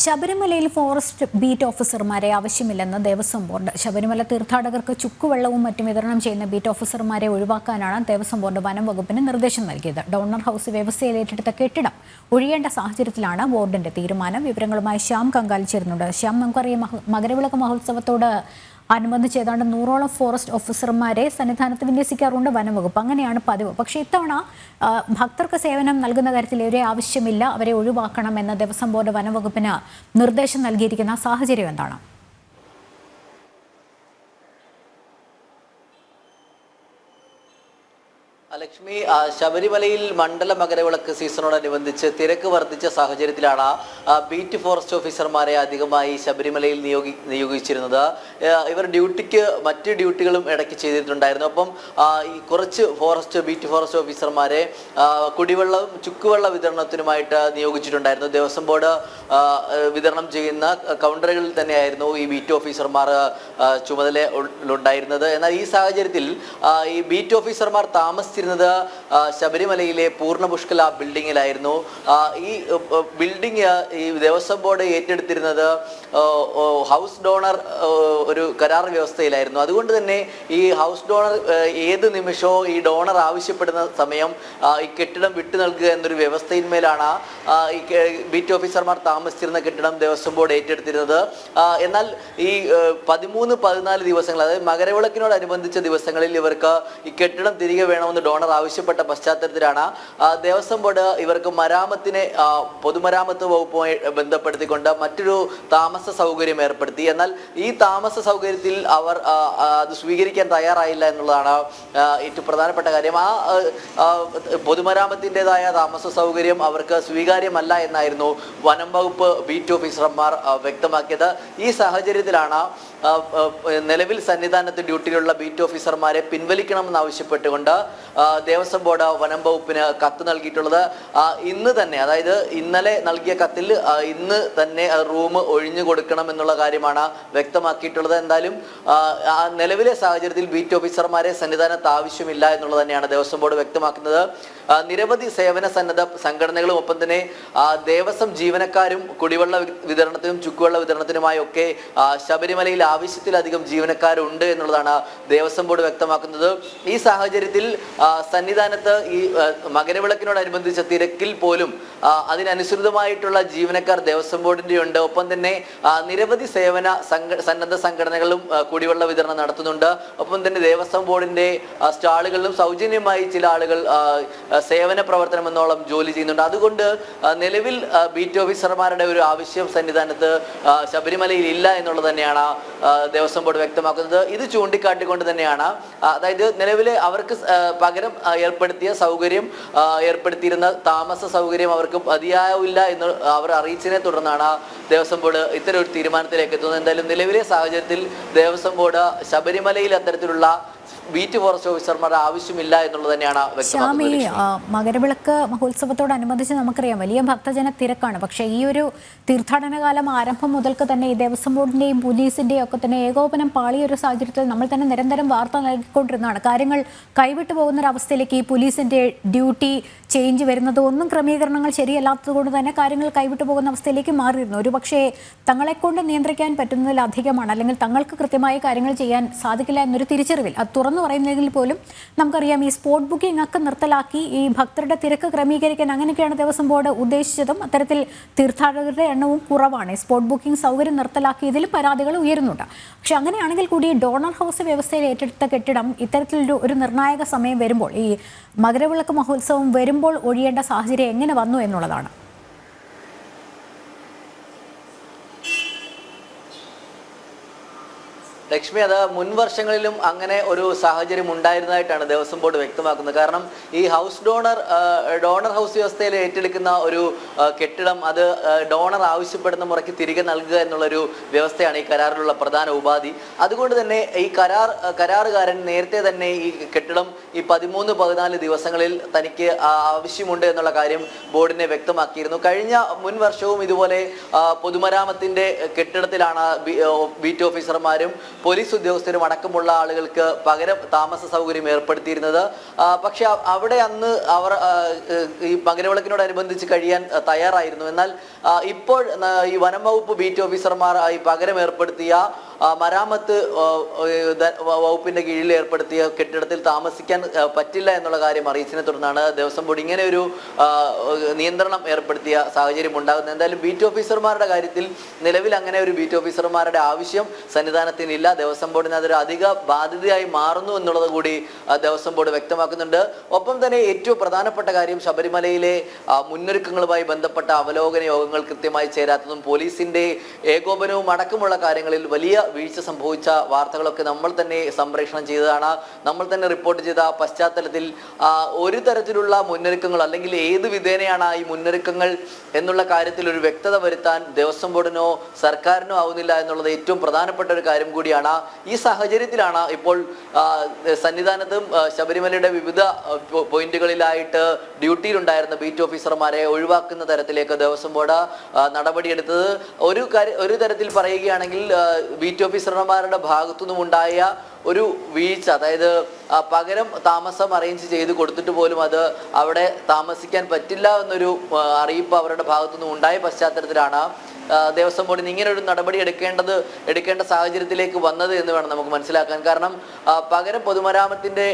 ശബരിമലയിൽ forest beat ഓഫീസർമാരെ ആവശ്യമില്ലെന്ന് ദേവസ്വം ബോർഡ്. ശബരിമല തീർത്ഥാടകർക്ക് ചുക്കുവെള്ളവും മറ്റും വിതരണം ചെയ്യുന്ന ബീറ്റ് ഓഫീസർമാരെ ഒഴിവാക്കാനാണ് ദേവസ്വം ബോർഡ് വനം വകുപ്പിന് നിർദ്ദേശം നൽകിയത്. ഡോണർ ഹൗസ് വ്യവസ്ഥയിൽ ഏറ്റെടുത്ത കെട്ടിടം ഒഴിയേണ്ട സാഹചര്യത്തിലാണ് ബോർഡിന്റെ തീരുമാനം. വിവരങ്ങളുമായി ശ്യാം കങ്കാൽ ചേരുന്നുണ്ട്. ശ്യാം, നമുക്കറിയാം മകരവിളക്ക് മഹോത്സവത്തോട് അനുബന്ധിച്ച് ഏതാണ്ട് 100ഓളം ഫോറസ്റ്റ് ഓഫീസർമാരെ സന്നിധാനത്ത് വിന്യസിക്കാറുണ്ട് വനംവകുപ്പ്. അങ്ങനെയാണ് പതിവ്. പക്ഷേ ഇത്തവണ ഭക്തർക്ക് സേവനം നൽകുന്ന കാര്യത്തിൽ ഇവരെ ആവശ്യമില്ല, അവരെ ഒഴിവാക്കണം എന്ന് ദേവസ്വം ബോർഡ് വനംവകുപ്പിന് നിർദ്ദേശം നൽകിയിരിക്കുന്ന സാഹചര്യം എന്താണ്? ലക്ഷ്മി, ശബരിമലയിൽ മണ്ഡല മകരവിളക്ക് സീസണോടനുബന്ധിച്ച് തിരക്ക് വർദ്ധിച്ച സാഹചര്യത്തിലാണ് ബീറ്റ് ഫോറസ്റ്റ് ഓഫീസർമാരെ അധികമായി ശബരിമലയിൽ നിയോഗിച്ചിരുന്നത്. ഇവർ മറ്റ് ഡ്യൂട്ടികളും ഇടയ്ക്ക് ചെയ്തിട്ടുണ്ടായിരുന്നു. അപ്പം ഈ കുറച്ച് ബീറ്റ് ഫോറസ്റ്റ് ഓഫീസർമാരെ കുടിവെള്ളവും ചുക്കുവെള്ള വിതരണത്തിനുമായിട്ട് നിയോഗിച്ചിട്ടുണ്ടായിരുന്നു. ദേവസ്വം ബോർഡ് വിതരണം ചെയ്യുന്ന കൗണ്ടറുകളിൽ തന്നെയായിരുന്നു ഈ ബീറ്റ് ഓഫീസർമാർ ചുമതലയുണ്ടായിരുന്നത്. എന്നാൽ ഈ സാഹചര്യത്തിൽ ഈ ബീറ്റ് ഓഫീസർമാർ താമസിച്ചിരുന്നത് ശബരിമലയിലെ പൂർണ്ണ പുഷ്കല ബിൽഡിങ്ങിലായിരുന്നു. ഈ ബിൽഡിംഗ് ഈ ദേവസ്വം ബോർഡ് ഏറ്റെടുത്തിരുന്നത് ഹൗസ് ഡോണർ ഒരു കരാർ വ്യവസ്ഥയിലായിരുന്നു. അതുകൊണ്ട് തന്നെ ഈ ഹൗസ് ഡോണർ ഏത് നിമിഷവും ഈ ഡോണർ ആവശ്യപ്പെടുന്ന സമയം ഈ കെട്ടിടം വിട്ടു നൽകുക എന്നൊരു വ്യവസ്ഥയിന്മേലാണ് ഈ ബീറ്റ് ഓഫീസർമാർ താമസിച്ചിരുന്ന കെട്ടിടം ദേവസ്വം ബോർഡ് ഏറ്റെടുത്തിരുന്നത്. എന്നാൽ ഈ 13-14 ദിവസങ്ങൾ, അതായത് മകരവിളക്കിനോടനുബന്ധിച്ച ദിവസങ്ങളിൽ ഇവർക്ക് ഈ കെട്ടിടം തിരികെ വേണമെന്ന് ഡോണർ ആവശ്യപ്പെട്ട പശ്ചാത്തലത്തിലാണ് ദേവസ്വം ബോർഡ് ഇവർക്ക് പൊതുമരാമത്ത് വകുപ്പുമായി ബന്ധപ്പെടുത്തിക്കൊണ്ട് മറ്റൊരു താമസ സൗകര്യം ഏർപ്പെടുത്തി. എന്നാൽ ഈ താമസ സൗകര്യത്തിൽ അവർ അത് സ്വീകരിക്കാൻ തയ്യാറായില്ല എന്നുള്ളതാണ് ഏറ്റവും പ്രധാനപ്പെട്ട കാര്യം. പൊതുമരാമത്തിൻ്റെതായ താമസ സൗകര്യം അവർക്ക് സ്വീകാര്യമല്ല എന്നായിരുന്നു വനം വകുപ്പ് ബീറ്റ് ഓഫീസർമാർ വ്യക്തമാക്കിയത്. ഈ സാഹചര്യത്തിലാണ് നിലവിൽ സന്നിധാനത്ത് ഡ്യൂട്ടിയിലുള്ള ബീറ്റ് ഓഫീസർമാരെ പിൻവലിക്കണമെന്ന് ആവശ്യപ്പെട്ടുകൊണ്ട് ദേവസ്വം ബോർഡ് വനം വകുപ്പിന് കത്ത് നൽകിയിട്ടുള്ളത്. ഇന്ന് തന്നെ, അതായത് ഇന്നലെ നൽകിയ കത്തിൽ ഇന്ന് തന്നെ റൂം ഒഴിഞ്ഞു കൊടുക്കണം എന്നുള്ള കാര്യമാണ് വ്യക്തമാക്കിയിട്ടുള്ളത്. എന്തായാലും നിലവിലെ സാഹചര്യത്തിൽ ബീറ്റ് ഓഫീസർമാരെ സന്നിധാനത്ത് ആവശ്യമില്ല എന്നുള്ളത് തന്നെയാണ് ദേവസ്വം ബോർഡ് വ്യക്തമാക്കുന്നത്. നിരവധി സേവന സന്നദ്ധ സംഘടനകളും ഒപ്പം തന്നെ ദേവസ്വം ജീവനക്കാരും കുടിവെള്ള വിതരണത്തിനും ചുക്കുവെള്ള വിതരണത്തിനുമായി ഒക്കെ ശബരിമലയിൽ ആവശ്യത്തിലധികം ജീവനക്കാരുണ്ട് എന്നുള്ളതാണ് ദേവസ്വം ബോർഡ് വ്യക്തമാക്കുന്നത്. ഈ സാഹചര്യത്തിൽ സന്നിധാനത്ത് ഈ മകരവിളക്കിനോടനുബന്ധിച്ച തിരക്കിൽ പോലും അതിനനുസൃതമായിട്ടുള്ള ജീവനക്കാർ ദേവസ്വം ബോർഡിന്റെ ഉണ്ട്. ഒപ്പം തന്നെ നിരവധി സന്നദ്ധ സംഘടനകളും കുടിവെള്ള വിതരണം നടത്തുന്നുണ്ട്. ഒപ്പം തന്നെ ദേവസ്വം ബോർഡിന്റെ സ്റ്റാളുകളിലും സൗജന്യമായി ചില ആളുകൾ സേവന പ്രവർത്തനം എന്നോളം ജോലി ചെയ്യുന്നുണ്ട്. അതുകൊണ്ട് നിലവിൽ ബീറ്റ് ഓഫീസർമാരുടെ ഒരു ആവശ്യം സന്നിധാനത്ത് ശബരിമലയിൽ ഇല്ല എന്നുള്ളത് തന്നെയാണ് ദേവസ്വം ബോർഡ് വ്യക്തമാക്കുന്നത്. ഇത് ചൂണ്ടിക്കാട്ടിക്കൊണ്ട് തന്നെയാണ്, അതായത് നിലവിലെ അവർക്ക് പകരം ഏർപ്പെടുത്തിയിരുന്ന താമസ സൗകര്യം അവർക്ക് മതിയാവില്ല എന്ന് അവർ അറിയിച്ചതിനെ തുടർന്നാണ് ദേവസ്വം ബോർഡ് ഇത്തരം ഒരു തീരുമാനത്തിലേക്ക് എത്തുന്നത്. എന്തായാലും നിലവിലെ സാഹചര്യത്തിൽ ദേവസ്വം ബോർഡ് ശബരിമലയിൽ അത്തരത്തിലുള്ള ബീറ്റ് ഫോറസ്റ്റ് ഓഫീസർമാരുടെ ആവശ്യമില്ല എന്നുള്ളത് തന്നെയാണ് വ്യക്തമാക്കുന്നത്. മകരവിളക്ക് മഹോത്സവത്തോടനുബന്ധിച്ച് നമുക്കറിയാം വലിയ ഭക്തജന തിരക്കാണ്. പക്ഷേ ഈ ഒരു തീർത്ഥാടന കാലം ആരംഭം മുതൽക്ക് തന്നെ ഈ ദേവസ്വം ബോർഡിന്റെയും പോലീസിന്റെയും ഒക്കെ തന്നെ ഏകോപനം പാളിയ ഒരു സാഹചര്യത്തിൽ നമ്മൾ തന്നെ നിരന്തരം വാർത്ത നൽകിക്കൊണ്ടിരുന്നതാണ്. കാര്യങ്ങൾ കൈവിട്ടു പോകുന്നൊരവസ്ഥയിലേക്ക് ഈ പോലീസിന്റെ ഡ്യൂട്ടി ചേഞ്ച് വരുന്നത്, ഒന്നും ക്രമീകരണങ്ങൾ ശരിയല്ലാത്തത് കൊണ്ട് തന്നെ കാര്യങ്ങൾ കൈവിട്ടു പോകുന്ന അവസ്ഥയിലേക്ക് മാറിയിരുന്നു. ഒരു പക്ഷേ തങ്ങളെക്കൊണ്ട് നിയന്ത്രിക്കാൻ പറ്റുന്നതിലധികമാണ്, അല്ലെങ്കിൽ തങ്ങൾക്ക് കൃത്യമായ കാര്യങ്ങൾ ചെയ്യാൻ സാധിക്കില്ല എന്നൊരു തിരിച്ചറിവിൽ അത് തുറന്നു പറയുന്നതിൽ പോലും നമുക്കറിയാം ഈ സ്പോട്ട് ബുക്കിംഗ് ഒക്കെ നിർത്തലാക്കി ഈ ഭക്തരുടെ തിരക്ക് ക്രമീകരിക്കാൻ അങ്ങനെയൊക്കെയാണ് ദേവസ്വം ബോർഡ് ഉദ്ദേശിച്ചതും. അത്തരത്തിൽ തീർത്ഥാടകരുടെ എണ്ണവും കുറവാണ്. സ്പോട്ട് ബുക്കിംഗ് സൗകര്യം നിർത്തലാക്കിയതിലും പരാതികൾ ഉയരുന്നുണ്ട്. പക്ഷെ അങ്ങനെയാണെങ്കിൽ കൂടി ഡോണർ ഹൗസ് വ്യവസ്ഥയിൽ ഏറ്റെടുത്ത കെട്ടിടം ഇത്തരത്തിലൊരു നിർണായക സമയം വരുമ്പോൾ, ഈ മകരവിളക്ക് മഹോത്സവം വരുമ്പോൾ ഒഴിയേണ്ട സാഹചര്യം എങ്ങനെ വന്നു എന്നുള്ളതാണ്. ലക്ഷ്മി, അത് മുൻ വർഷങ്ങളിലും അങ്ങനെ ഒരു സാഹചര്യം ഉണ്ടായിരുന്നതായിട്ടാണ് ദേവസ്വം ബോർഡ് വ്യക്തമാക്കുന്നത്. കാരണം ഈ ഡോണർ ഹൗസ് വ്യവസ്ഥയിൽ ഏറ്റെടുക്കുന്ന ഒരു കെട്ടിടം അത് ഡോണർ ആവശ്യപ്പെടുന്ന മുറയ്ക്ക് തിരികെ നൽകുക എന്നുള്ളൊരു വ്യവസ്ഥയാണ് ഈ കരാറിലുള്ള പ്രധാന ഉപാധി. അതുകൊണ്ട് തന്നെ ഈ കരാറുകാരൻ നേരത്തെ തന്നെ ഈ കെട്ടിടം ഈ 13-14 ദിവസങ്ങളിൽ തനിക്ക് ആവശ്യമുണ്ട് എന്നുള്ള കാര്യം ബോർഡിനെ വ്യക്തമാക്കിയിരുന്നു. കഴിഞ്ഞ മുൻ വർഷവും ഇതുപോലെ പൊതുമരാമത്തിന്റെ കെട്ടിടത്തിലാണ് ബീറ്റ് ഓഫീസർമാരും പോലീസ് ഉദ്യോഗസ്ഥരും അടക്കമുള്ള ആളുകൾക്ക് പകരം താമസ സൗകര്യം ഏർപ്പെടുത്തിയിരുന്നത്. പക്ഷെ അവിടെ അന്ന് അവർ ഈ മകരവിളക്കിനോടനുബന്ധിച്ച് കഴിയാൻ തയ്യാറായിരുന്നു. എന്നാൽ ഇപ്പോൾ ഈ വനം വകുപ്പ് ബീറ്റ് ഓഫീസർമാർ ഈ പകരം ഏർപ്പെടുത്തിയ മരാമത്ത് വകുപ്പിന്റെ കീഴിൽ ഏർപ്പെടുത്തിയ കെട്ടിടത്തിൽ താമസിക്കാൻ പറ്റില്ല എന്നുള്ള കാര്യം അറിയിച്ചതിനെ തുടർന്നാണ് ദേവസ്വം ബോർഡ് ഇങ്ങനെ ഒരു നിയന്ത്രണം ഏർപ്പെടുത്തിയ സാഹചര്യം ഉണ്ടാകുന്നത്. എന്തായാലും ബീറ്റ് ഓഫീസർമാരുടെ കാര്യത്തിൽ നിലവിൽ അങ്ങനെ ഒരു ബീറ്റ് ഓഫീസർമാരുടെ ആവശ്യം സന്നിധാനത്തിനില്ല. ദേവസ്വം ബോർഡിന് അതൊരു അധിക ബാധ്യതയായി മാറുന്നു എന്നുള്ളത് കൂടി ദേവസ്വം ബോർഡ് വ്യക്തമാക്കുന്നുണ്ട്. ഒപ്പം തന്നെ ഏറ്റവും പ്രധാനപ്പെട്ട കാര്യം ശബരിമലയിലെ മുന്നൊരുക്കങ്ങളുമായി ബന്ധപ്പെട്ട അവലോകന യോഗങ്ങൾ കൃത്യമായി ചേരാത്തതും പോലീസിന്റെ ഏകോപനവും അടക്കമുള്ള കാര്യങ്ങളിൽ വലിയ വീഴ്ച സംഭവിച്ച വാർത്തകളൊക്കെ നമ്മൾ തന്നെ സംപ്രേഷണം ചെയ്തതാണ്. നമ്മൾ തന്നെ റിപ്പോർട്ട് ചെയ്ത പശ്ചാത്തലത്തിൽ ഒരു തരത്തിലുള്ള മുന്നൊരുക്കങ്ങൾ അല്ലെങ്കിൽ ഏത് വിധേനയാണ് ഈ മുന്നൊരുക്കങ്ങൾ എന്നുള്ള കാര്യത്തിൽ ഒരു വ്യക്തത വരുത്താൻ ദേവസ്വം ബോർഡിനോ സർക്കാരിനോ ആവുന്നില്ല എന്നുള്ളത് ഏറ്റവും പ്രധാനപ്പെട്ട ഒരു കാര്യം കൂടിയാണ്. ഈ സാഹചര്യത്തിലാണ് ഇപ്പോൾ സന്നിധാനത്തും ശബരിമലയുടെ വിവിധ പോയിന്റുകളിലായിട്ട് ഡ്യൂട്ടിയിലുണ്ടായിരുന്ന ബീറ്റ് ഓഫീസർമാരെ ഒഴിവാക്കുന്ന തരത്തിലേക്ക് ദേവസ്വം ബോർഡ് നടപടിയെടുത്തത്. ഒരു തരത്തിൽ പറയുകയാണെങ്കിൽ ബീറ്റ് ഓഫീസർമാരുടെ ഭാഗത്തുനിന്നും ഉണ്ടായ ഒരു വീഴ്ച, അതായത് പകരം താമസം അറേഞ്ച് ചെയ്ത് കൊടുത്തിട്ട് പോലും അത് അവിടെ താമസിക്കാൻ പറ്റില്ല എന്നൊരു അറിയിപ്പ് അവരുടെ ഭാഗത്തുനിന്നും ഉണ്ടായ പശ്ചാത്തലത്തിലാണ് ദേവസ്വം ബോർഡിന് ഇങ്ങനെ ഒരു നടപടി എടുക്കേണ്ട സാഹചര്യത്തിലേക്ക് വന്നത് എന്ന് വേണം നമുക്ക് മനസ്സിലാക്കാൻ. കാരണം പകരം പൊതുമരാമത്തിന്റെ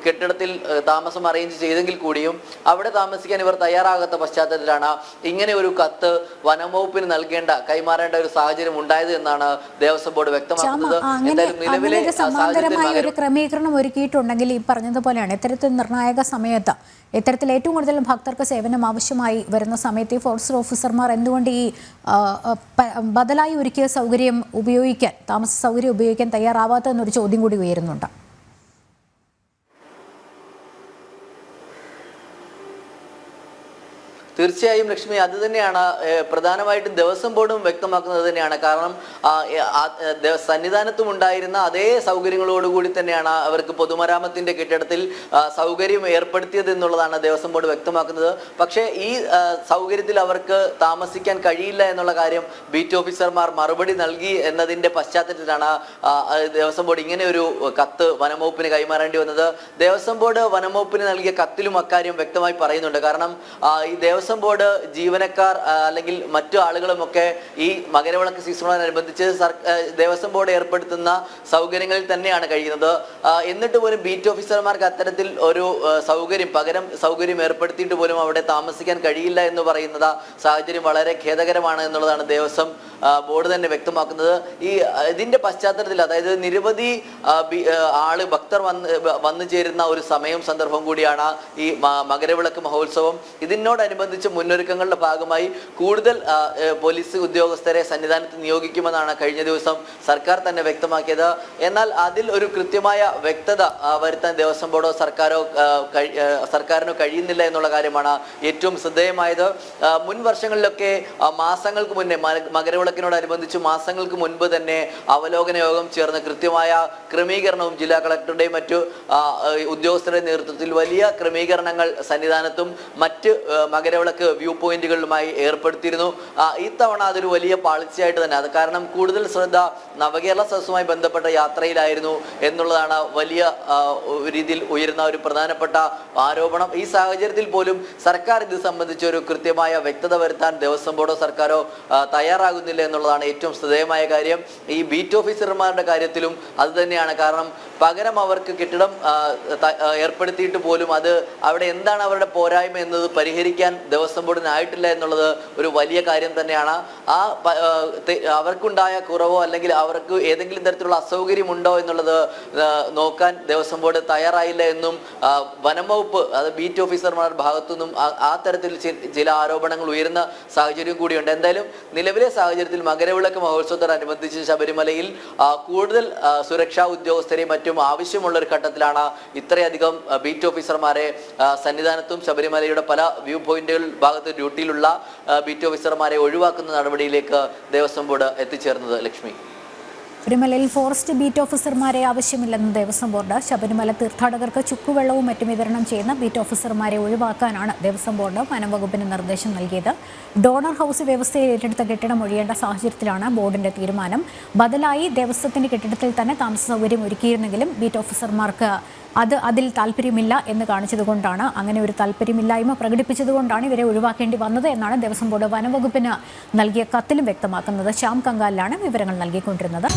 കെട്ടിടത്തിൽ താമസം അറേഞ്ച് ചെയ്തെങ്കിൽ കൂടിയും അവിടെ താമസിക്കാൻ ഇവർ തയ്യാറാകാത്ത പശ്ചാത്തലത്തിലാണ് ഇങ്ങനെ ഒരു കത്ത് വനം വകുപ്പിന് കൈമാറേണ്ട ഒരു സാഹചര്യം ഉണ്ടായത് എന്നാണ് ദേവസ്വം ബോർഡ് വ്യക്തമാക്കുന്നത്. എന്തായാലും നിലവിലെ സമാന്തരമായ ഒരു ക്രമീകരണം ഒരുക്കിയിട്ടുണ്ടെങ്കിൽ ഈ പറഞ്ഞതുപോലെയാണ് ഇത്തരത്തിൽ നിർണായക സമയത്ത് ഇത്തരത്തിൽ ഏറ്റവും കൂടുതൽ ഭക്തർക്ക് സേവനം ആവശ്യമായി വരുന്ന സമയത്ത് ഈ ഫോറസ്റ്റ് ഓഫീസർമാർ എന്തുകൊണ്ട് ഈ ബദലായി ഒരുക്കിയ സൗകര്യം താമസ സൗകര്യം ഉപയോഗിക്കാൻ തയ്യാറാവാത്തതെന്നൊരു ചോദ്യം കൂടി ഉയരുന്നുണ്ട്. തീർച്ചയായും ലക്ഷ്മി, അത് തന്നെയാണ് പ്രധാനമായിട്ടും ദേവസ്വം ബോർഡും വ്യക്തമാക്കുന്നത് തന്നെയാണ്. കാരണം സന്നിധാനത്തും ഉണ്ടായിരുന്ന അതേ സൗകര്യങ്ങളോടുകൂടി തന്നെയാണ് അവർക്ക് പൊതുമരാമത്തിന്റെ കെട്ടിടത്തിൽ സൗകര്യം ഏർപ്പെടുത്തിയത് എന്നുള്ളതാണ് ദേവസ്വം ബോർഡ് വ്യക്തമാക്കുന്നത്. പക്ഷേ ഈ സൗകര്യത്തിൽ അവർക്ക് താമസിക്കാൻ കഴിയില്ല എന്നുള്ള കാര്യം ബീറ്റ് ഓഫീസർമാർ മറുപടി നൽകി എന്നതിന്റെ പശ്ചാത്തലത്തിലാണ് ദേവസ്വം ബോർഡ് ഇങ്ങനെ ഒരു കത്ത് വനംവകുപ്പിന് കൈമാറേണ്ടി വന്നത്. ദേവസ്വം ബോർഡ് വനംവകുപ്പിന് നൽകിയ കത്തിലും അക്കാര്യം വ്യക്തമായി പറയുന്നുണ്ട്. കാരണം ഈ ദേവസ്വം ബോർഡ് ജീവനക്കാർ അല്ലെങ്കിൽ മറ്റു ആളുകളുമൊക്കെ ഈ മകരവിളക്ക് സീസണോടനുബന്ധിച്ച് ദേവസ്വം ബോർഡ് ഏർപ്പെടുത്തുന്ന സൗകര്യങ്ങളിൽ തന്നെയാണ് കഴിയുന്നത്. എന്നിട്ട് പോലും ബീറ്റ് ഓഫീസർമാർക്ക് അത്തരത്തിൽ ഒരു പകരം സൗകര്യം ഏർപ്പെടുത്തിയിട്ട് പോലും അവിടെ താമസിക്കാൻ കഴിയില്ല എന്ന് പറയുന്നത് സാഹചര്യം വളരെ ഖേദകരമാണ് എന്നുള്ളതാണ് ദേവസ്വം ബോർഡ് തന്നെ വ്യക്തമാക്കുന്നത്. ഇതിന്റെ പശ്ചാത്തലത്തിൽ, അതായത് നിരവധി ഭക്തർ വന്നു ചേരുന്ന ഒരു സന്ദർഭം കൂടിയാണ് ഈ മകരവിളക്ക് മഹോത്സവം. ഇതിനോടനുബന്ധിച്ച് മുന്നൊരുക്കങ്ങളുടെ ഭാഗമായി കൂടുതൽ പോലീസ് ഉദ്യോഗസ്ഥരെ സന്നിധാനത്ത് നിയോഗിക്കുമെന്നാണ് കഴിഞ്ഞ ദിവസം സർക്കാർ തന്നെ വ്യക്തമാക്കിയത്. എന്നാൽ അതിൽ ഒരു കൃത്യമായ വ്യക്തത വരുത്താൻ ദേവസ്വം ബോർഡോ സർക്കാരിനോ കഴിയുന്നില്ല എന്നുള്ള കാര്യമാണ് ഏറ്റവും ശ്രദ്ധേയമായത്. മുൻ വർഷങ്ങളിലൊക്കെ മാസങ്ങൾക്ക് മുന്നേ മകരവിളക്കിനോടനുബന്ധിച്ച് മാസങ്ങൾക്ക് മുൻപ് തന്നെ അവലോകന യോഗം ചേർന്ന് കൃത്യമായ ക്രമീകരണവും ജില്ലാ കളക്ടറുടെയും മറ്റു ഉദ്യോഗസ്ഥരുടെ നേതൃത്വത്തിൽ വലിയ ക്രമീകരണങ്ങൾ സന്നിധാനത്തും മറ്റ് മകരവിളക്ക് വ്യൂ പോയിന്റുകളുമായി ഏർപ്പെടുത്തിയിരുന്നു. ഇത്തവണ അതൊരു വലിയ പാളിച്ചയായിട്ട് തന്നെ, അത് കാരണം കൂടുതൽ ശ്രദ്ധ നവകേരള സദസ്സുമായി ബന്ധപ്പെട്ട യാത്രയിലായിരുന്നു എന്നുള്ളതാണ് വലിയ രീതിയിൽ ഉയരുന്ന ഒരു പ്രധാനപ്പെട്ട ആരോപണം. ഈ സാഹചര്യത്തിൽ പോലും സർക്കാർ ഇത് സംബന്ധിച്ച് ഒരു കൃത്യമായ വ്യക്തത വരുത്താൻ ദേവസ്വം ബോർഡോ സർക്കാരോ തയ്യാറാകുന്നില്ല എന്നുള്ളതാണ് ഏറ്റവും ശ്രദ്ധേയമായ കാര്യം. ഈ ബീറ്റ് ഓഫീസർമാരുടെ കാര്യത്തിലും അത് തന്നെയാണ്. കാരണം പകരം അവർക്ക് കെട്ടിടം ഏർപ്പെടുത്തിയിട്ട് പോലും അവിടെ എന്താണ് അവരുടെ പോരായ്മ എന്നത് പരിഹരിക്കാൻ ദേവസ്വം ബോർഡിനായിട്ടില്ല എന്നുള്ളത് ഒരു വലിയ കാര്യം തന്നെയാണ്. അവർക്കുണ്ടായ കുറവോ അല്ലെങ്കിൽ അവർക്ക് ഏതെങ്കിലും തരത്തിലുള്ള അസൗകര്യമുണ്ടോ എന്നുള്ളത് നോക്കാൻ ദേവസ്വം ബോർഡ് തയ്യാറായില്ല എന്നും വനം വകുപ്പ് ബീറ്റ് ഓഫീസർമാരുടെ ഭാഗത്തുനിന്നും ആ തരത്തിൽ ചില ആരോപണങ്ങൾ ഉയരുന്ന സാഹചര്യം കൂടിയുണ്ട്. എന്തായാലും നിലവിലെ സാഹചര്യത്തിൽ മകരവിളക്ക് മഹോത്സവത്തോടനുബന്ധിച്ച് ശബരിമലയിൽ കൂടുതൽ സുരക്ഷാ ഉദ്യോഗസ്ഥരെയും മറ്റും ആവശ്യമുള്ള ഒരു ഘട്ടത്തിലാണ് ഇത്രയധികം ബീറ്റ് ഓഫീസർമാരെ സന്നിധാനത്തും ശബരിമലയുടെ പല വ്യൂ പോയിന്റുകൾ ഭാഗത്ത് ഡ്യൂട്ടിയിലുള്ള ബീറ്റ് ഓഫീസർമാരെ ഒഴിവാക്കുന്ന നടപടിയിലേക്ക് ദേവസ്വം ബോർഡ് എത്തിച്ചേർന്നത്. ലക്ഷ്മി, ശബരിമലയിൽ ഫോറസ്റ്റ് ബീറ്റ് ഓഫീസർമാരെ ആവശ്യമില്ലെന്ന് ദേവസ്വം ബോർഡ്. ശബരിമല തീർത്ഥാടകർക്ക് ചുക്കുവെള്ളവും മറ്റും വിതരണം ചെയ്യുന്ന ബീറ്റ് ഓഫീസർമാരെ ഒഴിവാക്കാനാണ് ദേവസ്വം ബോർഡ് വനം വകുപ്പിന് നിർദ്ദേശം നൽകിയത്. ഡോണർ ഹൗസ് വ്യവസ്ഥയിൽ ഏറ്റെടുത്ത കെട്ടിടം ഒഴിയേണ്ട സാഹചര്യത്തിലാണ് ബോർഡിന്റെ തീരുമാനം. ബദലായി ദേവസ്വത്തിന്റെ കെട്ടിടത്തിൽ തന്നെ താമസ സൗകര്യം ഒരുക്കിയിരുന്നെങ്കിലും ബീറ്റ് ഓഫീസർമാർക്ക് അതിൽ താല്പര്യമില്ല എന്ന് കാണിച്ചതുകൊണ്ടാണ്, അങ്ങനെ ഒരു താല്പര്യമില്ലായ്മ പ്രകടിപ്പിച്ചതുകൊണ്ടാണ് ഇവരെ ഒഴിവാക്കേണ്ടി വന്നത് എന്നാണ് ദേവസ്വം ബോർഡ് വനം വകുപ്പിന് നൽകിയ കത്തിലും വ്യക്തമാക്കുന്നത്. ശ്യാം കങ്കാലിലാണ് വിവരങ്ങൾ നൽകിക്കൊണ്ടിരുന്നത്.